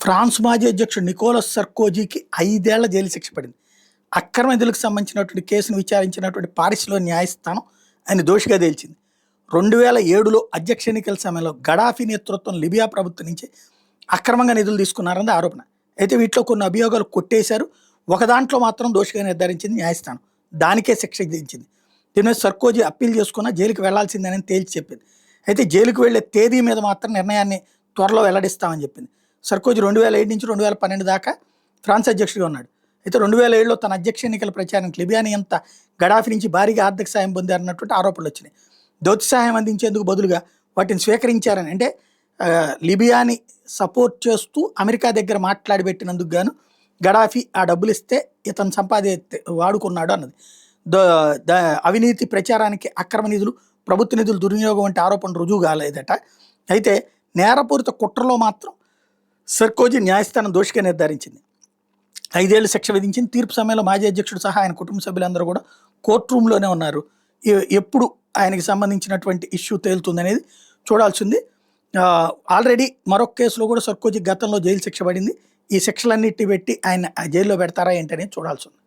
France మాజీ అధ్యక్షుడు Nicholas సర్కోజీకి 5 ఏళ్ల జైలు శిక్ష పడింది. అక్రమ నిధులకు సంబంధించినటువంటి కేసును విచారించినటువంటి పారిస్లో న్యాయస్థానం ఆయన దోషిగా తేల్చింది. 2007లో అధ్యక్ష ఎన్నికల సమయంలో గడాఫీ నేతృత్వం లిబియా ప్రభుత్వం నుంచి అక్రమంగా నిధులు తీసుకున్నారన్నది ఆరోపణ. అయితే వీటిలో కొన్ని అభియోగాలు కొట్టేశారు. ఒక దాంట్లో మాత్రం దోషిగా నిర్ధారించింది న్యాయస్థానం. దానికే శిక్ష విధించింది. దీని మీద సర్కోజీ అప్పీల్ చేసుకున్నా జైలుకి వెళ్లాల్సిందేనని తేల్చి చెప్పింది. అయితే జైలుకు వెళ్లే తేదీ మీద మాత్రం నిర్ణయాన్ని త్వరలో వెల్లడిస్తామని చెప్పింది. సర్కోజీ 2007 నుంచి 2012 దాకా ఫ్రాన్స్ అధ్యక్షుడిగా ఉన్నాడు. అయితే 2007లో తన అధ్యక్ష ఎన్నికల ప్రచారానికి లిబియాని అంతా గడాఫీ నుంచి భారీగా ఆర్థిక సాయం పొందారన్నటువంటి ఆరోపణలు వచ్చినాయి. దౌత్య సహాయం అందించేందుకు బదులుగా వాటిని స్వీకరించారని, అంటే లిబియాని సపోర్ట్ చేస్తూ అమెరికా దగ్గర మాట్లాడి పెట్టినందుకు గాను గడాఫీ ఆ డబ్బులు ఇస్తే ఇతను వాడుకున్నాడు అన్నది. అవినీతి ప్రచారానికి అక్రమ నిధులు, ప్రభుత్వ నిధులు దుర్వినియోగం వంటి ఆరోపణలు రుజువు కాలేదట. అయితే నేరపూరిత కుట్రలో మాత్రం సర్కోజీ న్యాయస్థానం దోషిగా నిర్ధారించింది. 5 ఏళ్ల శిక్ష విధించింది. తీర్పు సమయంలో మాజీ అధ్యక్షుడు సహా ఆయన కుటుంబ సభ్యులందరూ కూడా కోర్టు రూమ్లోనే ఉన్నారు. ఎప్పుడు ఆయనకి సంబంధించినటువంటి ఇష్యూ తేలుతుందనేది చూడాల్సింది. ఆల్రెడీ మరొక కేసులో కూడా సర్కోజీ గతంలో జైలు శిక్ష పడింది. ఈ శిక్షలన్నిటి పెట్టి ఆయన జైల్లో పెడతారా ఏంటనేది చూడాల్సి ఉంది.